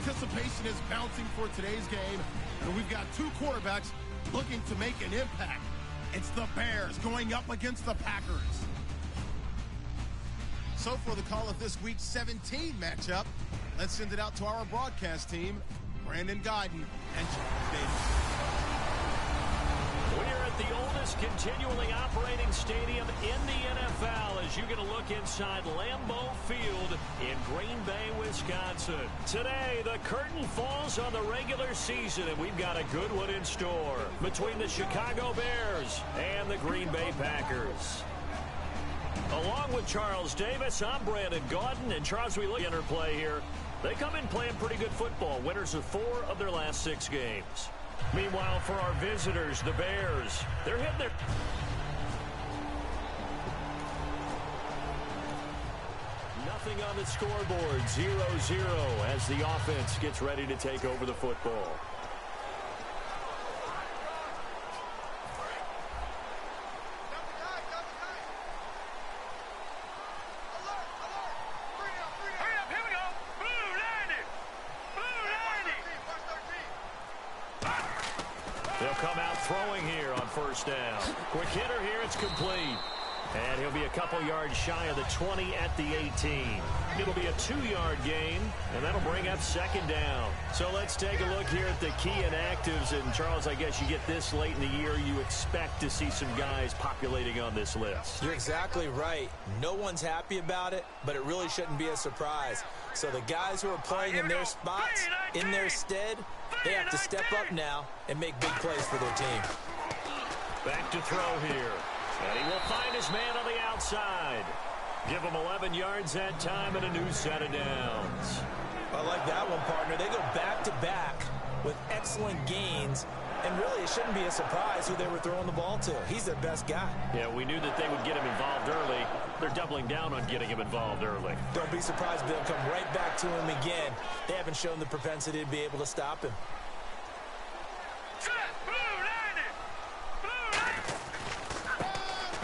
Anticipation is bouncing for today's game, and we've got two quarterbacks looking to make an impact. It's the Bears going up against the Packers. So for the call of this Week 17 matchup, let's send it out to our broadcast team, Brandon Guyton and Charles Davis. We're at the oldest continually operating stadium in the NFL as you get a look inside Lambeau Field in Green Bay, Wisconsin. Today, the curtain falls on the regular season, and we've got a good one in store between the Chicago Bears and the Green Bay Packers. Along with Charles Davis, I'm Brandon Guyton, and Charles, we look at interplay here. They come in playing pretty good football, winners of 4 of their last 6 games. Meanwhile, for our visitors, the Bears, they're hitting their... Nothing on the scoreboard, 0-0 as the offense gets ready to take over the football. Throwing here on first down. Quick hitter here, it's complete. And he'll be a couple yards shy of the 20 at the 18. It'll be a 2-yard gain, and that'll bring up second down. So let's take a look here at the key inactives. And, Charles, I guess you get this late in the year, you expect to see some guys populating on this list. You're exactly right. No one's happy about it, but it really shouldn't be a surprise. So the guys who are playing in their spots, in their stead, they have to step up now and make big plays for their team. Back to throw here. And he will find his man on the outside. Give him 11 yards that time and a new set of downs. I like that one, partner. They go back-to-back with excellent gains. And really, it shouldn't be a surprise who they were throwing the ball to. He's their best guy. Yeah, we knew that they would get him involved early. They're doubling down on getting him involved early. Don't be surprised they'll come right back to him again. They haven't shown the propensity to be able to stop him.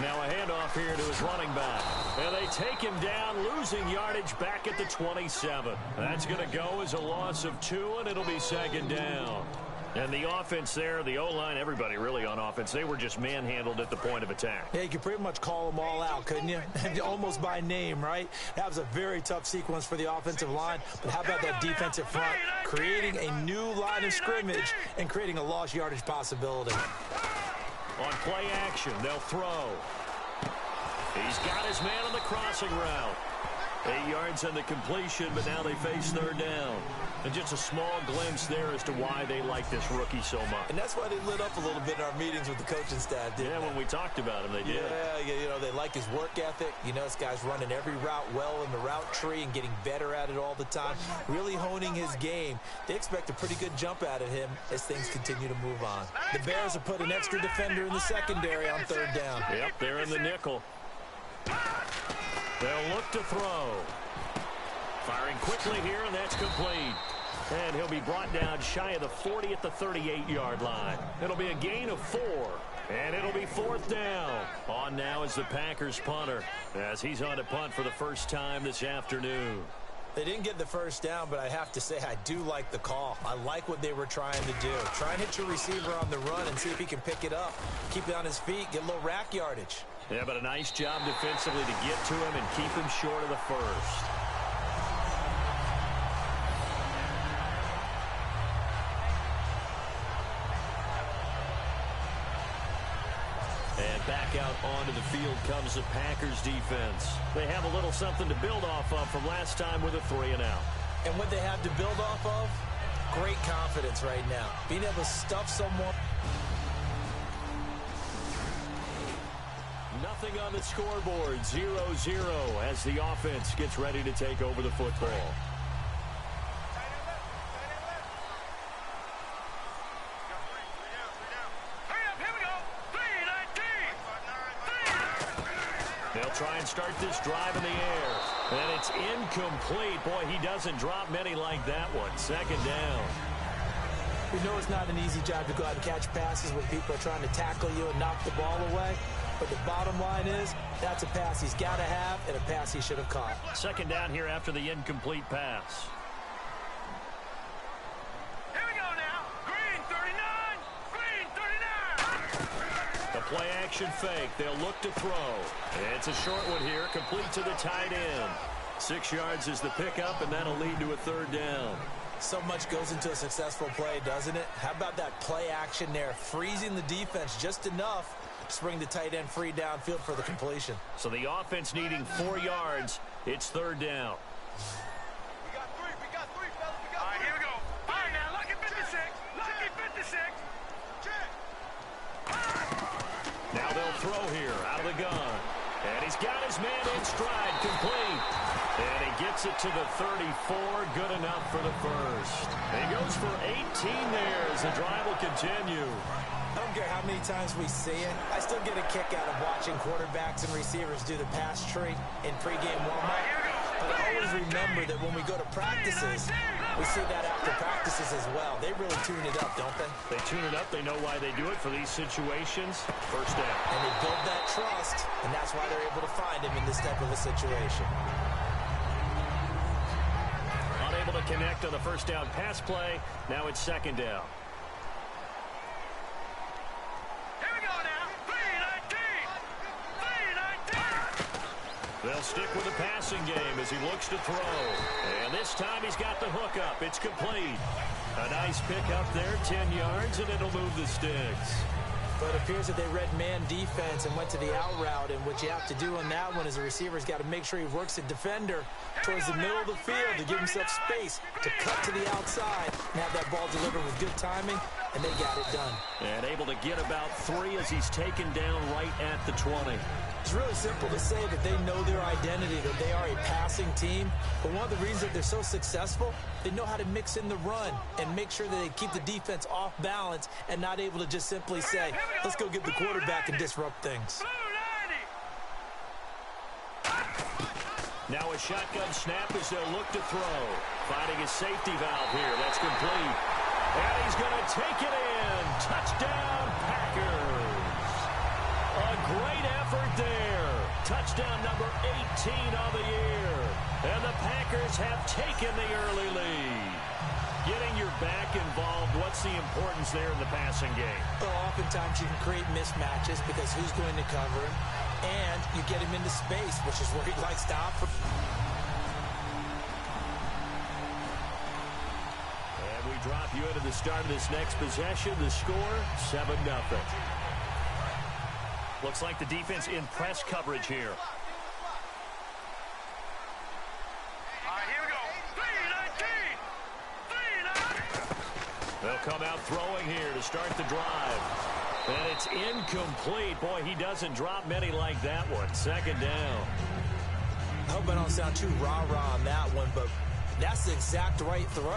Now a handoff here to his running back. And they take him down, losing yardage back at the 27. That's going to go as a loss of 2, and it'll be second down. And the offense there, the O-line, everybody really on offense, they were just manhandled at the point of attack. Yeah, you could pretty much call them all out, couldn't you? Almost by name, right? That was a very tough sequence for the offensive line. But how about that defensive front? Creating a new line of scrimmage and creating a lost yardage possibility. On play action, they'll throw. He's got his man on the crossing route. 8 yards on the completion, but now they face third down. And just a small glimpse there as to why they like this rookie so much. And that's why they lit up a little bit in our meetings with the coaching staff, didn't they? When we talked about him, they did. Yeah, you know, they like his work ethic. You know, this guy's running every route well in the route tree and getting better at it all the time, really honing his game. They expect a pretty good jump out of him as things continue to move on. The Bears have put an extra defender in the secondary on third down. Yep, they're in the nickel. They'll look to throw. Firing quickly here, and that's complete. And he'll be brought down shy of the 40 at the 38-yard line. It'll be a gain of 4, and it'll be fourth down. On now is the Packers punter as he's on to punt for the first time this afternoon. They didn't get the first down, but I have to say I do like the call. I like what they were trying to do. Try and hit your receiver on the run and see if he can pick it up. Keep it on his feet, get a little rack yardage. Yeah, but a nice job defensively to get to him and keep him short of the first. And back out onto the field comes the Packers defense. They have a little something to build off of from last time with a 3-and-out. And what they have to build off of? Great confidence right now. Being able to stuff someone. Nothing on the scoreboard, 0-0 as the offense gets ready to take over the football. They'll try and start this drive in the air. And it's incomplete. Boy, he doesn't drop many like that one. Second down. We know it's not an easy job to go out and catch passes when people are trying to tackle you and knock the ball away. But the bottom line is, that's a pass he's got to have and a pass he should have caught. Second down here after the incomplete pass. play action fake. They'll look to throw. It's a short one here, complete to the tight end. 6 yards is the pickup, and that'll lead to a third down. So much goes into a successful play, doesn't it? How about that play action there, freezing the defense just enough to bring the tight end free downfield for the completion. So the offense needing 4 yards. It's third down. We got three, fellas. All right, here we go. All right, now, lucky 56. Lucky 56. Check. Now they'll throw here out of the gun. And he's got his man in stride, complete. And he gets it to the 34, good enough for the first. And he goes for 18 there as the drive will continue. I don't care how many times we see it. I still get a kick out of watching quarterbacks and receivers do the pass tree in pregame warm-up. But I always remember that when we go to practices, we see that after practices as well. They really tune it up, don't they? They tune it up. They know why they do it for these situations. First down. And they build that trust, and that's why they're able to find him in this type of a situation. Unable to connect on the first down pass play. Now it's second down. They'll stick with the passing game as he looks to throw. And this time he's got the hook up. It's complete. A nice pickup there, 10 yards, and it'll move the sticks. But it appears that they read man defense and went to the out route, and what you have to do on that one is the receiver's got to make sure he works the defender towards the middle of the field to give himself space to cut to the outside and have that ball delivered with good timing, and they got it done. And able to get about 3 as he's taken down right at the 20. It's really simple to say that they know their identity, that they are a passing team. But one of the reasons that they're so successful, they know how to mix in the run and make sure that they keep the defense off balance and not able to just simply say, let's go get the quarterback and disrupt things. Now a shotgun snap as they'll look to throw. Finding his safety valve here. That's complete. And he's going to take it in. Touchdown, Packers. A great effort there. Touchdown number 18 of the year. And the Packers have taken the early lead. Getting your back involved, what's the importance there in the passing game? Well, oftentimes you can create mismatches because who's going to cover him? And you get him into space, which is where he likes to operate. And we drop you into the start of this next possession. The score, 7-0. Looks like the defense in press coverage here. All right, here we go. 3-19. They'll come out throwing here to start the drive. And it's incomplete. Boy, he doesn't drop many like that one. Second down. I hope I don't sound too rah-rah on that one, but that's the exact right throw.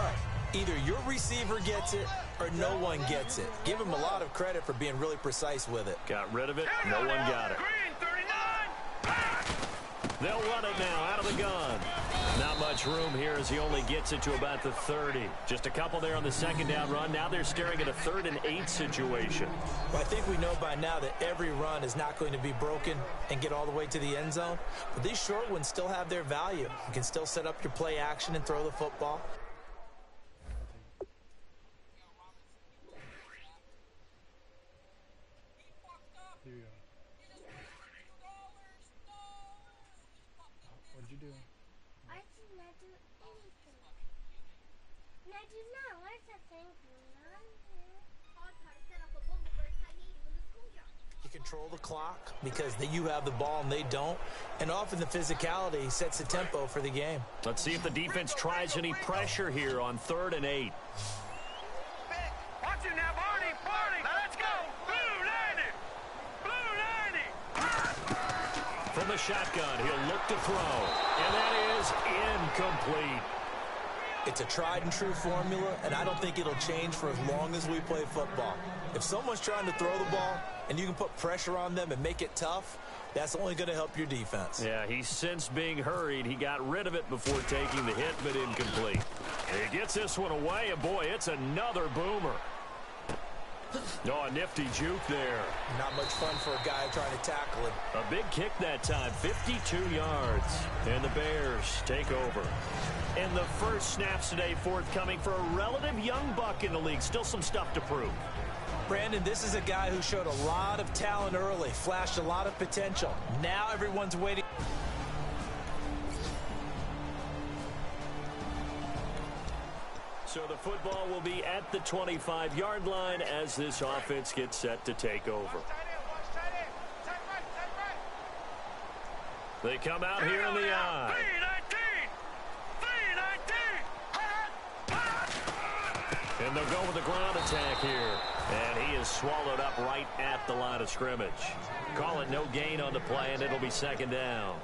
Either your receiver gets it or no one gets it. Give him a lot of credit for being really precise with it. Got rid of it. No one got it. Green, 39. They'll run it now out of the gun. Not much room here as he only gets it to about the 30. Just a couple there on the second down run. Now they're staring at a 3rd and 8 situation. Well, I think we know by now that every run is not going to be broken and get all the way to the end zone. But these short ones still have their value. You can still set up your play action and throw the football. What'd you do? I did not do anything. I did not learn something. You control the clock because you have the ball and they don't. And often the physicality sets the tempo for the game. Let's see if the defense tries any pressure here on 3rd and 8. Watch it now, Barney. Now let's go. Blue 90. From the shotgun, he'll look to throw. And that is incomplete. It's a tried and true formula, and I don't think it'll change for as long as we play football. If someone's trying to throw the ball and you can put pressure on them and make it tough, that's only going to help your defense. Yeah, he's since being hurried. He got rid of it before taking the hit, but incomplete. He gets this one away, and boy, it's another boomer. Oh, a nifty juke there. Not much fun for a guy trying to tackle it. A big kick that time, 52 yards. And the Bears take over. And the first snaps today forthcoming for a relative young buck in the league. Still some stuff to prove. Brandon, this is a guy who showed a lot of talent early, flashed a lot of potential. Now everyone's waiting. So the football will be at the 25-yard line as this offense gets set to take over. They come out here in the eye. And they'll go with the ground attack here. And he is swallowed up right at the line of scrimmage. Call it no gain on the play, and it'll be second down.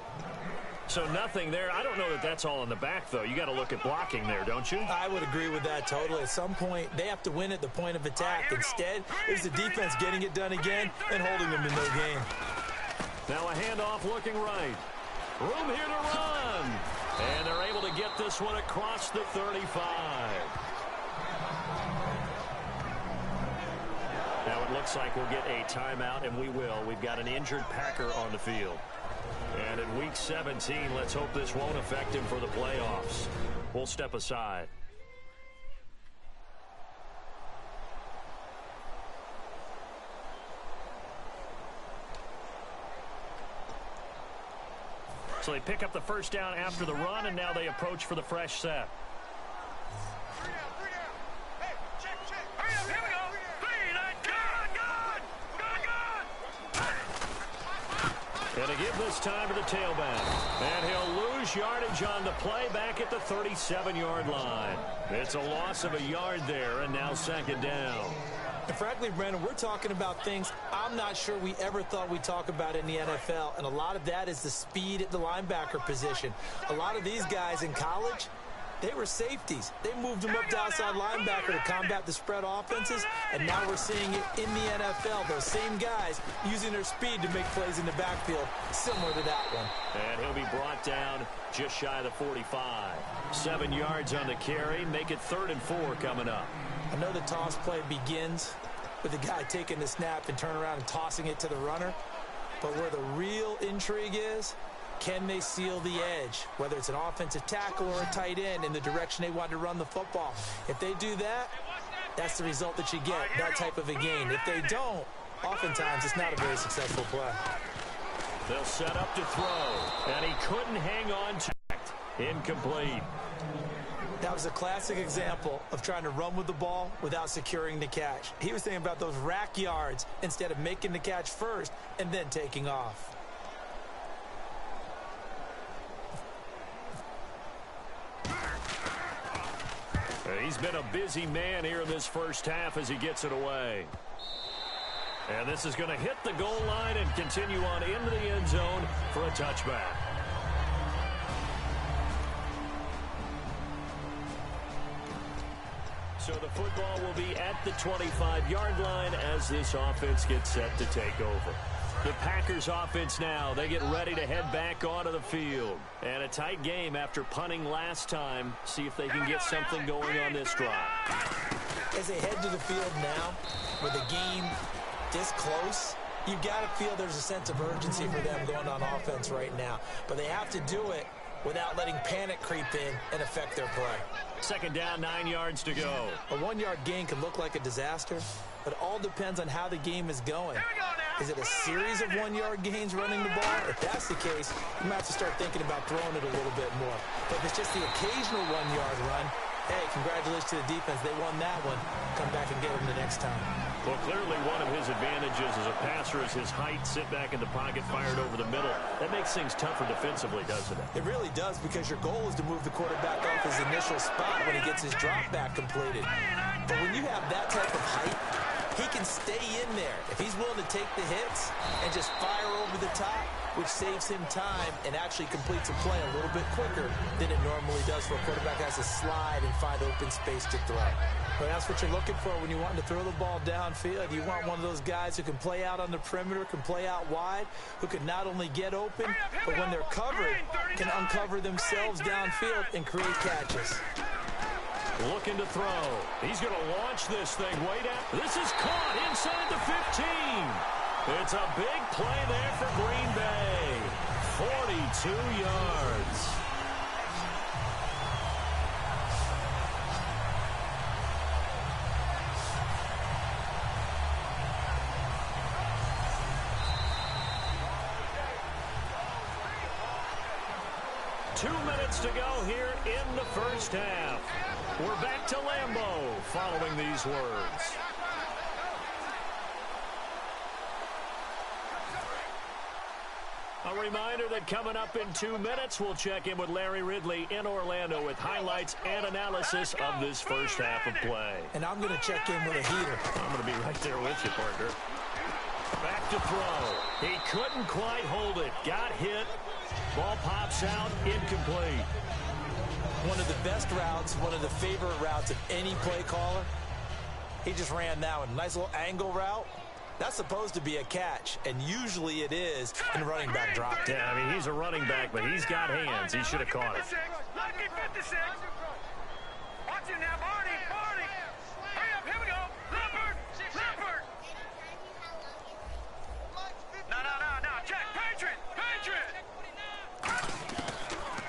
So nothing there. I don't know that that's all in the back, though. You got to look at blocking there, don't you? I would agree with that totally. At some point, they have to win at the point of attack. Instead, it's the defense getting it done again and holding them in no gain. Now a handoff looking right. Room here to run. And they're able to get this one across the 35. Now it looks like we'll get a timeout, and we will. We've got an injured Packer on the field. And in Week 17, let's hope this won't affect him for the playoffs. We'll step aside. So they pick up the first down after the run, and now they approach for the fresh set. And to give this time to the tailback. And he'll lose yardage on the play back at the 37-yard line. It's a loss of a yard there, and now second down. And frankly, Brandon, we're talking about things I'm not sure we ever thought we'd talk about in the NFL. And a lot of that is the speed at the linebacker position. A lot of these guys in college, they were safeties. They moved them up to outside linebacker to combat the spread offenses, and now we're seeing it in the NFL. Those same guys using their speed to make plays in the backfield, similar to that one. And he'll be brought down just shy of the 45. 7 yards on the carry. Make it 3rd and 4 coming up. I know the toss play begins with the guy taking the snap and turning around and tossing it to the runner, but where the real intrigue is, can they seal the edge, whether it's an offensive tackle or a tight end, in the direction they want to run the football? If they do that, that's the result that you get, that type of a gain. If they don't, oftentimes it's not a very successful play. They'll set up to throw, and he couldn't hang on to it. Incomplete. That was a classic example of trying to run with the ball without securing the catch. He was thinking about those rack yards instead of making the catch first and then taking off. He's been a busy man here in this first half as he gets it away. And this is going to hit the goal line and continue on into the end zone for a touchback. So the football will be at the 25-yard line as this offense gets set to take over. The Packers offense now, they get ready to head back onto the field. And a tight game after punting last time. See if they can get something going on this drive. As they head to the field now, with the game this close, you've got to feel there's a sense of urgency for them going on offense right now. But they have to do it without letting panic creep in and affect their play. Second down, 9 yards to go. A 1-yard gain can look like a disaster, but it all depends on how the game is going. Is it a series of 1-yard gains running the ball? If that's the case, you might have to start thinking about throwing it a little bit more. But if it's just the occasional 1-yard run, hey, congratulations to the defense. They won that one. Come back and get them the next time. Well, clearly one of his advantages as a passer is his height, sit back in the pocket, fired over the middle. That makes things tougher defensively, doesn't it? It really does, because your goal is to move the quarterback off his initial spot when he gets his drop back completed. But when you have that type of height, he can stay in there if he's willing to take the hits and just fire over the top, which saves him time and actually completes a play a little bit quicker than it normally does for a quarterback that has to slide and find open space to throw. But that's what you're looking for when you want to throw the ball downfield. You want one of those guys who can play out on the perimeter, can play out wide, who can not only get open, but when they're covered, can uncover themselves downfield and create catches. Looking to throw. He's going to launch this thing way down. This is caught inside the 15. It's a big play there for Green Bay. 42 yards. 2 minutes to go here in the first half. We're back to Lambeau following these words. A reminder that coming up in 2 minutes, we'll check in with Larry Ridley in Orlando with highlights and analysis of this first half of play. And I'm going to check in with a heater. I'm going to be right there with you, partner. Back to throw. He couldn't quite hold it. Got hit. Ball pops out, incomplete. One of the best routes, one of the favorite routes of any play caller. He just ran that one. Nice little angle route. That's supposed to be a catch, and usually it is in a running back drop. Yeah, I mean, he's a running back, but he's got hands. He should have caught it. Lucky 56. Watch him now, Barney. Hurry up, here we go. Leopard. No. Check. Patriot.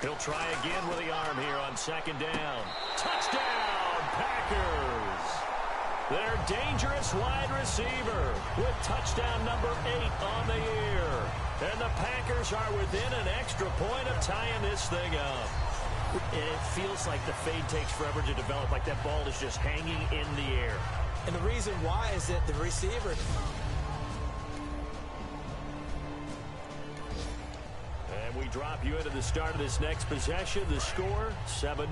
He'll try again with the arm here on second down. Touchdown, Packers. Their dangerous wide receiver with touchdown number 8 on the year. And the Packers are within an extra point of tying this thing up. And it feels like the fade takes forever to develop, like that ball is just hanging in the air. And the reason why is that the receiver... We drop you into the start of this next possession. The score, 7-0.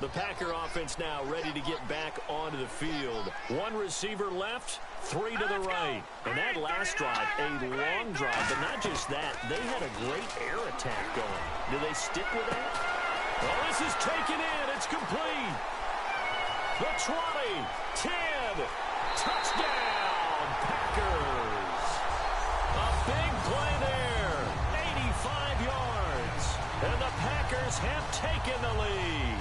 The Packer offense now ready to get back onto the field. 1 receiver left, 3 to the right. And that last drive, a long drive, but not just that. They had a great air attack going. Do they stick with that? Well, this is taken in. It's complete. The 20, 10, touchdown, Packers. A big play there. 85 yards, and the Packers have taken the lead.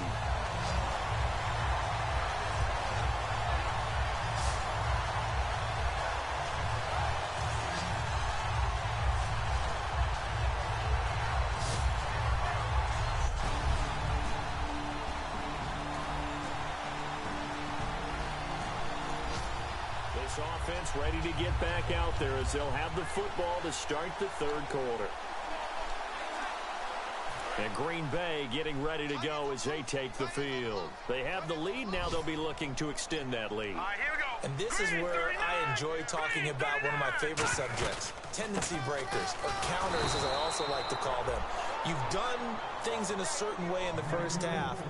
This offense ready to get back out there as they'll have the football to start the third quarter. And Green Bay getting ready to go as they take the field. They have the lead. Now they'll be looking to extend that lead. All right, here we go. And this is where I enjoy talking about one of my favorite subjects, tendency breakers, or counters as I also like to call them. You've done things in a certain way in the first half,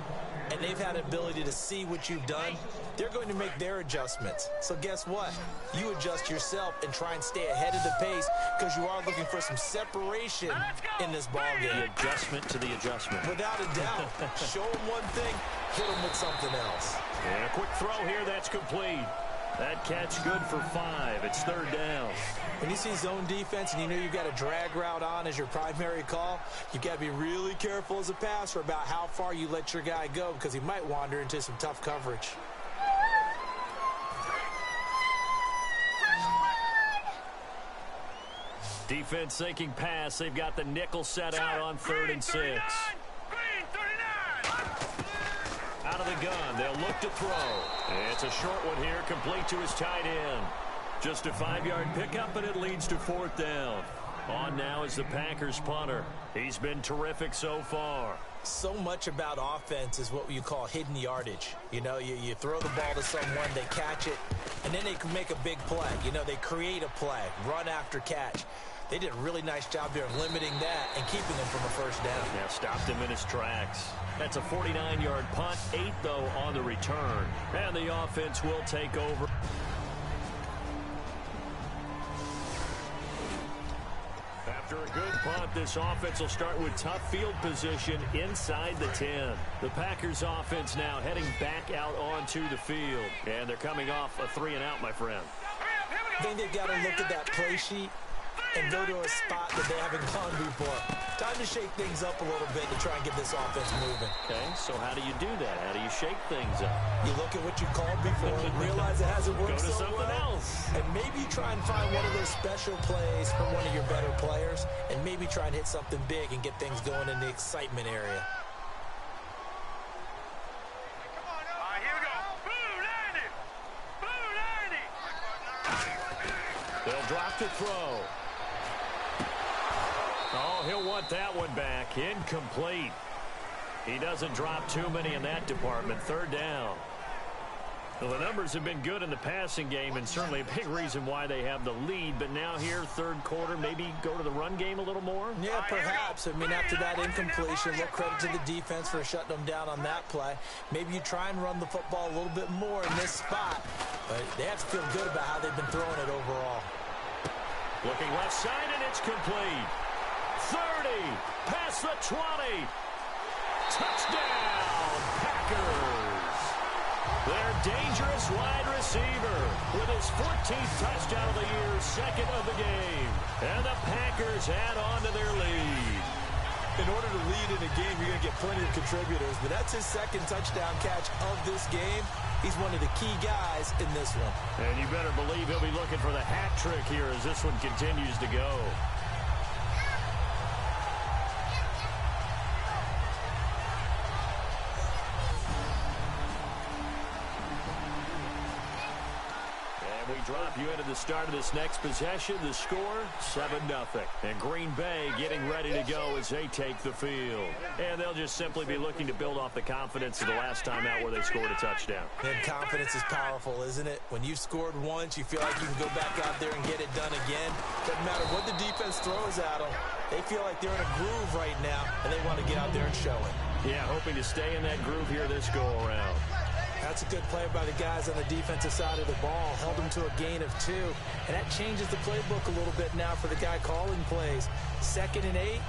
and they've had an ability to see what you've done. They're going to make their adjustments. So guess what? You adjust yourself and try and stay ahead of the pace because you are looking for some separation in this ball game. The adjustment to the adjustment. Without a doubt. Show them one thing, hit them with something else. And a quick throw here, that's complete. That catch good for 5. It's third down. When you see zone defense and you know you've got a drag route on as your primary call, you've got to be really careful as a passer about how far you let your guy go because he might wander into some tough coverage. Defense thinking pass. They've got the nickel set out on 3rd and 6. Green, 39. Out of the gun, they'll look to throw. It's a short one here, complete to his tight end. Just a 5-yard pickup, and it leads to 4th down. On now is the Packers punter. He's been terrific so far. So much about offense is what you call hidden yardage. You know, you throw the ball to someone, they catch it, and then they can make a big play. You know, they create a play, run after catch. They did a really nice job there of limiting that and keeping him from a first down. Yeah, stopped him in his tracks. That's a 49-yard punt, 8, though, on the return. And the offense will take over. After a good punt, this offense will start with tough field position inside the 10. The Packers offense now heading back out onto the field. And they're coming off a 3-and-out, my friend. I think they've got to look at that play sheet and go to a spot that they haven't gone before. Time to shake things up a little bit to try and get this offense moving. Okay, so how do you do that? How do you shake things up? You look at what you called before and realize it hasn't worked Go to so something well. else. And maybe try and find one of those special plays from one of your better players and maybe try and hit something big and get things going in the excitement area. All right, here we go. Boo, 90. They'll drop to throw. Oh, he'll want that one back. Incomplete. He doesn't drop too many in that department. Third down. Well, the numbers have been good in the passing game, and certainly a big reason why they have the lead. But now here, third quarter, maybe go to the run game a little more? Yeah, perhaps. I mean, after that incompletion, look, credit to the defense for shutting them down on that play. Maybe you try and run the football a little bit more in this spot. But they have to feel good about how they've been throwing it overall. Looking left side, and it's complete. 30, past the 20. Touchdown, Packers. Their dangerous wide receiver with his 14th touchdown of the year, second of the game. And the Packers add on to their lead. In order to lead in a game, you're going to get plenty of contributors, but that's his second touchdown catch of this game. He's one of the key guys in this one. And you better believe he'll be looking for the hat trick here as this one continues to go. Drop you into the start of this next possession. The score, 7-0. And Green Bay getting ready to go as they take the field. And they'll just simply be looking to build off the confidence of the last time out where they scored a touchdown. And confidence is powerful, isn't it? When you've scored once, you feel like you can go back out there and get it done again. Doesn't matter what the defense throws at them. They feel like they're in a groove right now, and they want to get out there and show it. Yeah, hoping to stay in that groove here this go-around. That's a good play by the guys on the defensive side of the ball. Held them to a gain of 2. And that changes the playbook a little bit now for the guy calling plays. 2nd and 8.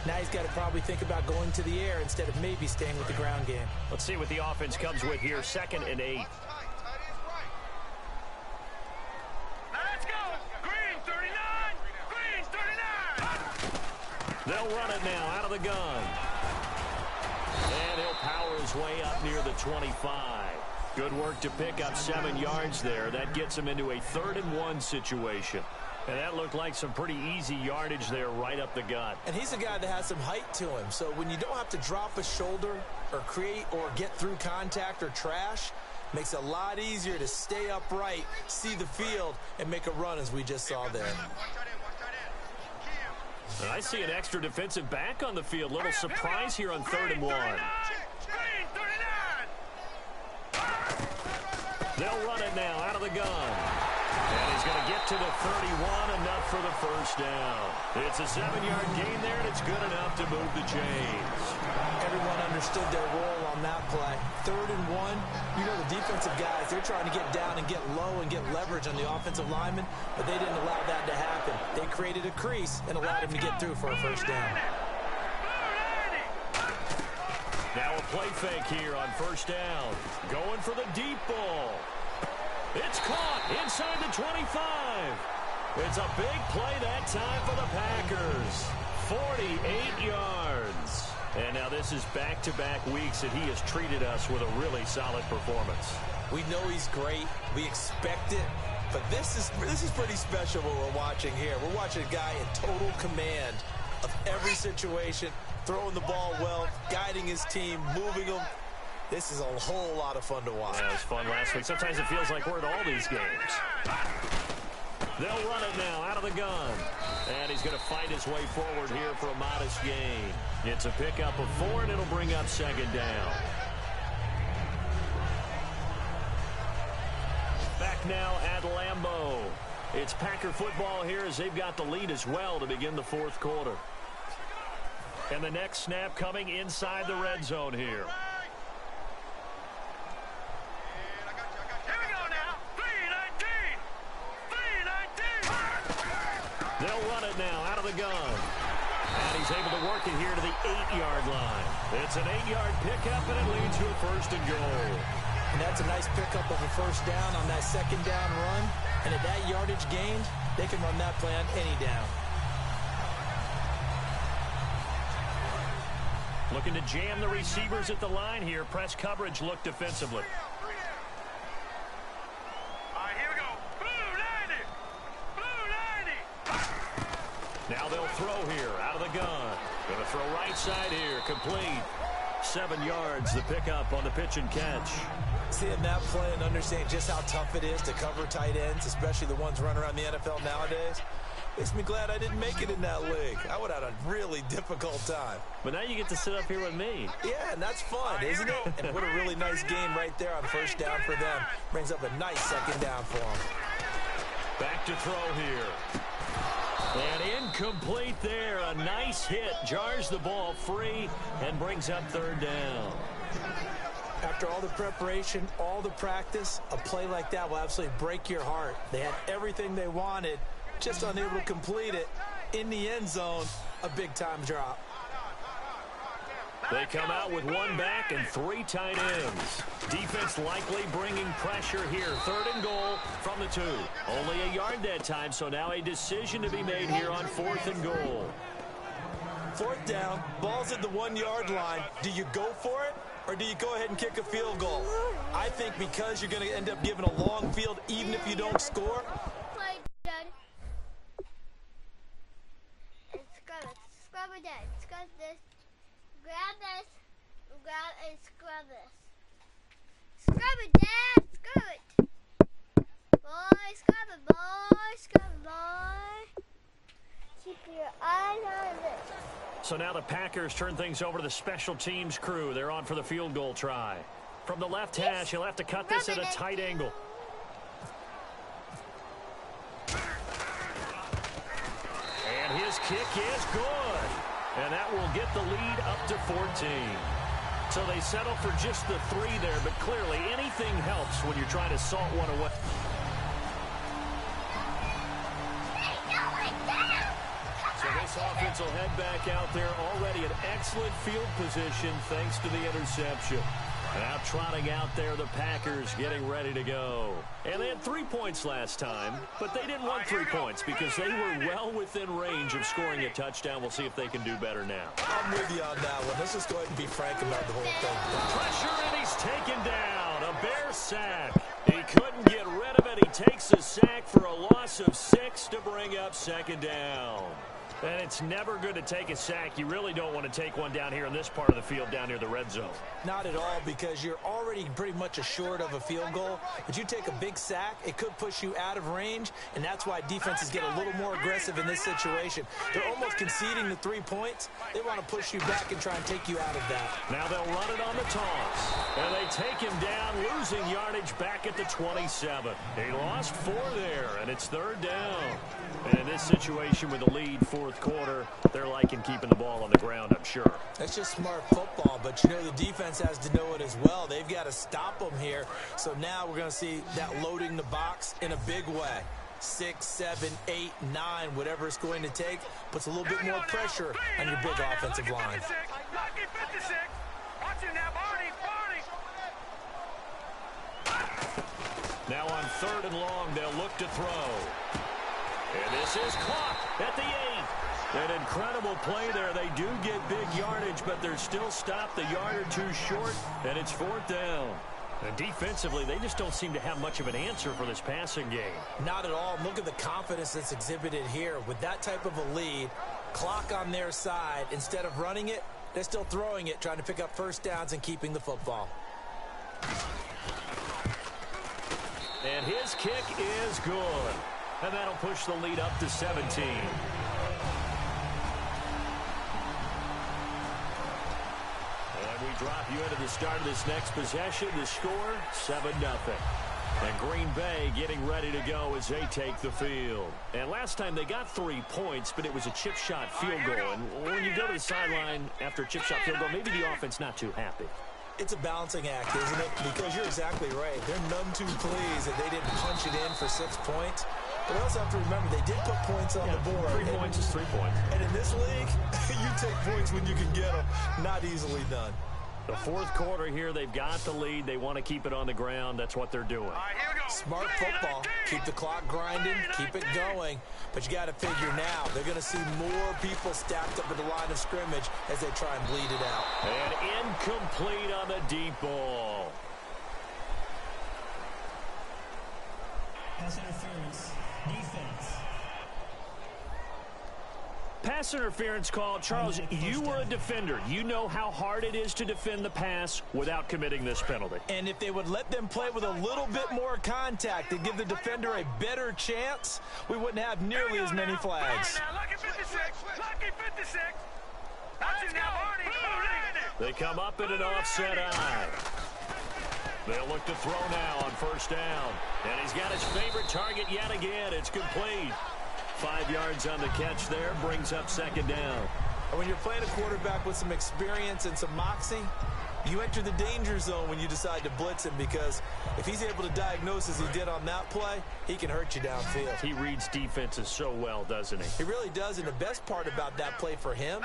Now he's got to probably think about going to the air instead of maybe staying with the ground game. Let's see what the offense comes with here. 2nd and 8. Now let's go. Green 39. Green 39. They'll run it now out of the gun. And he'll power his way up near the 25. Good work to pick up 7 yards there. That gets him into a 3rd and 1 situation. And that looked like some pretty easy yardage there right up the gut. And he's a guy that has some height to him. So when you don't have to drop a shoulder or create or get through contact or trash, makes it a lot easier to stay upright, see the field, and make a run as we just saw there. I see an extra defensive back on the field. Little surprise here on 3rd and 1. They'll run it now out of the gun. And he's going to get to the 31, enough for the first down. It's a 7-yard gain there, and it's good enough to move the chains. Everyone understood their role on that play. 3rd and 1, you know the defensive guys, they're trying to get down and get low and get leverage on the offensive lineman, but they didn't allow that to happen. They created a crease and allowed him to get through for a first down. Now a play fake here on first down. Going for the deep ball. It's caught inside the 25. It's a big play that time for the Packers. 48 yards. And now this is back-to-back weeks that he has treated us with a really solid performance. We know he's great. We expect it. But this is pretty special what we're watching here. We're watching a guy in total command of every situation, throwing the ball well, guiding his team, moving them. This is a whole lot of fun to watch. Yeah, it was fun last week. Sometimes it feels like we're at all these games. They'll run it now out of the gun. And he's going to fight his way forward here for a modest gain. It's a pickup of 4, and it'll bring up 2nd down. Back now at Lambeau. It's Packer football here as they've got the lead as well to begin the 4th quarter. And the next snap coming inside the red zone here. They'll run it now out of the gun. And he's able to work it here to the 8-yard line. It's an 8-yard pickup, and it leads to a 1st and goal. And that's a nice pickup of a first down on that 2nd down run. And at that yardage gained, they can run that play on any down. Looking to jam the receivers at the line here. Press coverage look defensively. Now they'll throw here out of the gun. Going to throw right side here. Complete. 7 yards, the pickup on the pitch and catch. Seeing that play and understanding just how tough it is to cover tight ends, especially the ones running around the NFL nowadays. Makes me glad I didn't make it in that league. I would have had a really difficult time. But now you get to sit up here with me. Yeah, and that's fun, isn't it? And what a really nice game right there on first down for them. Brings up a nice second down for them. Back to throw here. And incomplete there. A nice hit. Jars the ball free and brings up third down. After all the preparation, all the practice, a play like that will absolutely break your heart. They had everything they wanted, just unable to complete it. In the end zone, a big-time drop. They come out with one back and 3 tight ends. Defense likely bringing pressure here. 3rd and goal from the 2. Only a yard that time, so now a decision to be made here on 4th and goal. 4th down, ball's at the 1-yard line. Do you go for it, or do you go ahead and kick a field goal? I think because you're going to end up giving a long field even if you don't score. Play dead. Scrub it dead. Scrub this. Grab this. Grab and scrub this. Scrub it, Dad. Scrub it. Boy, scrub it, boy. Scrub it, boy. Keep your eyes on this. So now the Packers turn things over to the special teams crew. They're on for the field goal try. From the left hash, he'll have to cut this at a tight angle. And his kick is good. And that will get the lead up to 14. So they settle for just the 3 there, but clearly anything helps when you're trying to salt one away. So this offense will head back out there, already in excellent field position thanks to the interception. Now trotting out there, the Packers getting ready to go. And they had 3 points last time, but they didn't want 3 points because they were well within range of scoring a touchdown. We'll see if they can do better now. I'm with you on that one. Let's just go ahead and be frank about the whole thing. Pressure, and he's taken down. A Bear sack. He couldn't get rid of it. He takes a sack for a loss of 6 to bring up 2nd down. And it's never good to take a sack. You really don't want to take one down here in this part of the field, down near the red zone. Not at all, because you're already pretty much assured of a field goal. But you take a big sack, it could push you out of range, and that's why defenses get a little more aggressive in this situation. They're almost conceding the 3 points. They want to push you back and try and take you out of that. Now they'll run it on the toss. And they take him down, losing yardage back at the 27. He lost 4 there, and it's 3rd down. And in this situation with the lead, 4th quarter, they're liking keeping the ball on the ground, I'm sure. That's just smart football, but you know the defense has to know it as well. They've got to stop them here. So now we're going to see that loading the box in a big way. 6, 7, 8, 9, whatever it's going to take, puts a little bit more pressure on your big offensive line. Lucky 56. Watch him now, Barney. Now on 3rd and long, they'll look to throw. And this is caught at the 8. An incredible play there. They do get big yardage, but they're still stopped a yard or 2 short, and it's 4th down. And defensively, they just don't seem to have much of an answer for this passing game. Not at all. Look at the confidence that's exhibited here. With that type of a lead, clock on their side, instead of running it, they're still throwing it, trying to pick up first downs and keeping the football. And his kick is good. And that'll push the lead up to 17. And we drop you into the start of this next possession. The score, 7-0. And Green Bay getting ready to go as they take the field. And last time they got 3 points, but it was a chip shot field goal. And when you go to the sideline after a chip shot field goal, maybe the offense not too happy. It's a balancing act, isn't it? Because you're exactly right. They're none too pleased that they didn't punch it in for 6 points. But I also have to remember they did put points on the board. 3 points is 3 points. And in this league, you take points when you can get them. Not easily done. The 4th quarter here, they've got the lead. They want to keep it on the ground. That's what they're doing. Smart football. Keep the clock grinding. Keep it going. But you got to figure now, they're going to see more people stacked up at the line of scrimmage as they try and bleed it out. And incomplete on the deep ball. Pass interference. Defense. Pass interference call. Charles, you were a defender. You know how hard it is to defend the pass without committing this penalty. And if they would let them play with a little bit more contact and give the defender a better chance, we wouldn't have nearly as many flags. Lucky 56. Lucky 56. That's it now, Barney. They come up in an offset eye. They'll look to throw now on first down. And he's got his favorite target yet again. It's complete. 5 yards on the catch there, brings up second down. And when you're playing a quarterback with some experience and some moxie, you enter the danger zone when you decide to blitz him, because if he's able to diagnose as he did on that play, he can hurt you downfield. He reads defenses so well, doesn't he? He really does, and the best part about that play for him,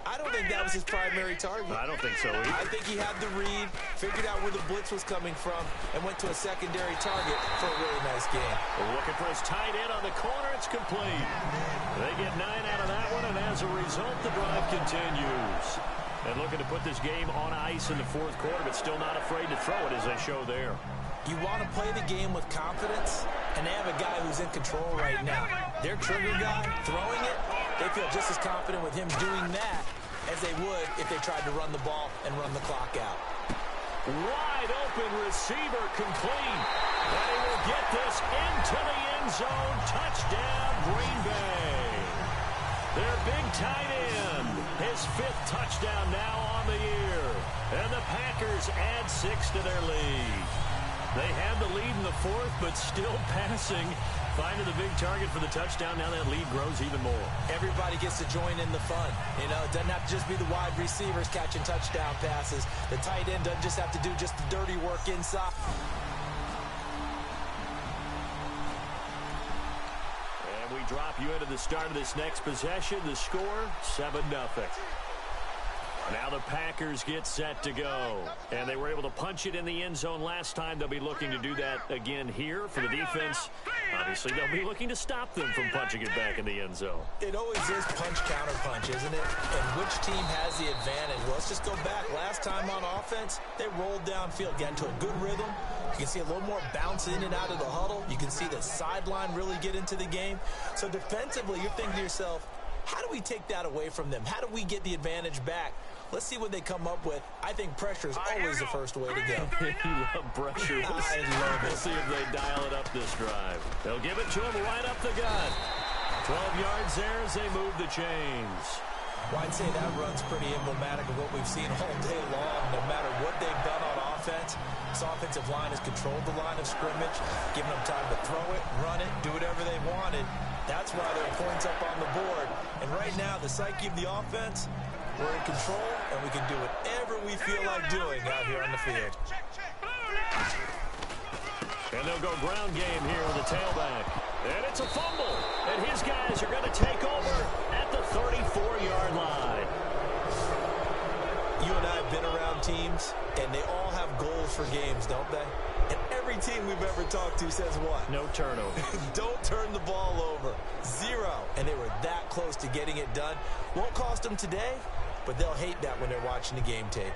I don't think that was his primary target. I don't think so either. I think he had the read, figured out where the blitz was coming from, and went to a secondary target for a really nice game. Looking for his tight end on the corner. It's complete. They get 9 out of that one, and as a result, the drive continues. And looking to put this game on ice in the fourth quarter, but still not afraid to throw it as they show there. You want to play the game with confidence, and they have a guy who's in control right now. Their trigger guy throwing it, they feel just as confident with him doing that as they would if they tried to run the ball and run the clock out. Wide open receiver complete. And he will get this into the end zone. Touchdown, Green Bay. Their big tight end. His 5th touchdown now on the year. And the Packers add 6 to their lead. They had the lead in the 4th, but still passing. Finding the big target for the touchdown. Now that lead grows even more. Everybody gets to join in the fun. You know, it doesn't have to just be the wide receivers catching touchdown passes. The tight end doesn't just have to do just the dirty work inside. And we drop you into the start of this next possession. The score, 7-0. Now the Packers get set to go. And they were able to punch it in the end zone last time. They'll be looking to do that again here for the defense. Obviously, they'll be looking to stop them from punching it back in the end zone. It always is punch-counter-punch, isn't it? And which team has the advantage? Well, let's just go back. Last time on offense, they rolled downfield, got into a good rhythm. You can see a little more bounce in and out of the huddle. You can see the sideline really get into the game. So defensively, you're thinking to yourself, how do we take that away from them? How do we get the advantage back? Let's see what they come up with. I think pressure is always the first way to go. You love pressure. I love it. We'll see if they dial it up this drive. They'll give it to him right up the gut. 12 yards there as they move the chains. Well, I'd say that run's pretty emblematic of what we've seen all day long. No matter what they've done on offense, this offensive line has controlled the line of scrimmage, given them time to throw it, run it, do whatever they wanted. That's why there are points up on the board. And right now, the psyche of the offense, we're in control, and we can do whatever we feel like doing out here on the field. And they'll go ground game here with the tailback. And it's a fumble. And his guys are going to take over at the 34-yard line. You and I have been around teams, and they all have goals for games, don't they? And every team we've ever talked to says what? No turnover. Don't turn the ball over. 0. And they were that close to getting it done. Won't cost them today, but they'll hate that when they're watching the game tape.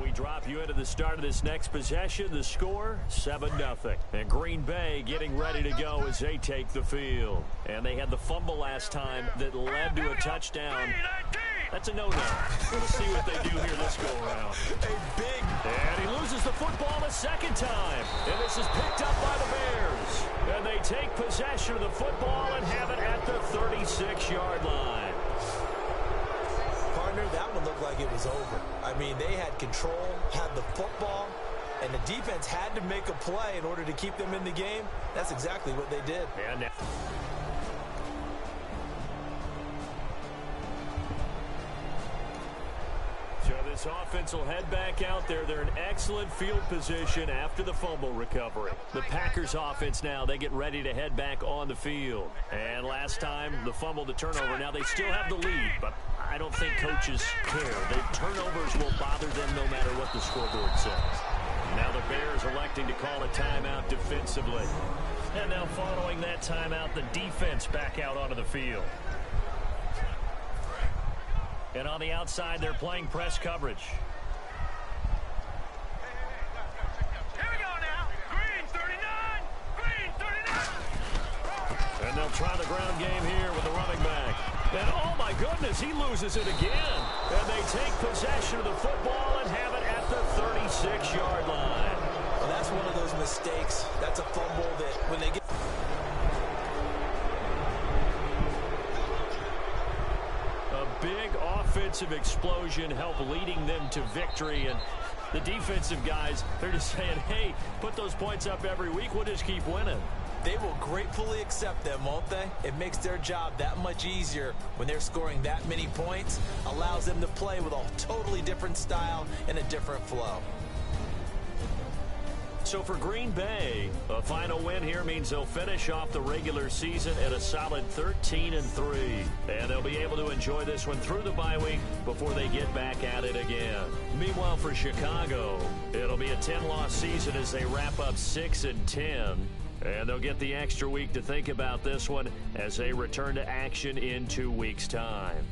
We drop you into the start of this next possession. The score, 7-0. And Green Bay getting ready to go as they take the field. And they had the fumble last time that led to a touchdown. That's a no-no. We'll see what they do here this go-around. And he loses the football the second time. And this is picked up by the Bears. And they take possession of the football and have it at the 36-yard line. That one looked like it was over. I mean, they had control, had the football, and the defense had to make a play in order to keep them in the game. That's exactly what they did. And now so this offense will head back out there. They're in excellent field position after the fumble recovery. The Packers offense now, they get ready to head back on the field. And last time, the fumble, the turnover. Now they still have the lead, but I don't think coaches care. The turnovers will bother them no matter what the scoreboard says. Now the Bears electing to call a timeout defensively. And now following that timeout, the defense back out onto the field. And on the outside, they're playing press coverage. Here we go. Try the ground game here with the running back. And, oh, my goodness, he loses it again. And they take possession of the football and have it at the 36-yard line. Well, that's one of those mistakes. That's a fumble that when they get... A big offensive explosion helped leading them to victory. And the defensive guys, they're just saying, hey, put those points up every week. We'll just keep winning. They will gratefully accept them, won't they? It makes their job that much easier when they're scoring that many points. Allows them to play with a totally different style and a different flow. So for Green Bay, a final win here means they'll finish off the regular season at a solid 13-3. And they'll be able to enjoy this one through the bye week before they get back at it again. Meanwhile, for Chicago, it'll be a 10-loss season as they wrap up 6-10. And they'll get the extra week to think about this one as they return to action in 2 weeks' time.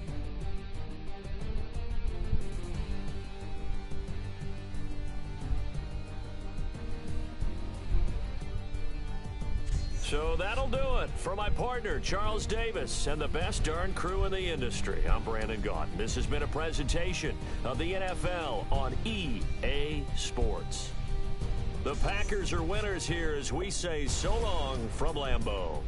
So that'll do it. For my partner, Charles Davis, and the best darn crew in the industry, I'm Brandon Gaudin. This has been a presentation of the NFL on EA Sports. The Packers are winners here as we say so long from Lambeau.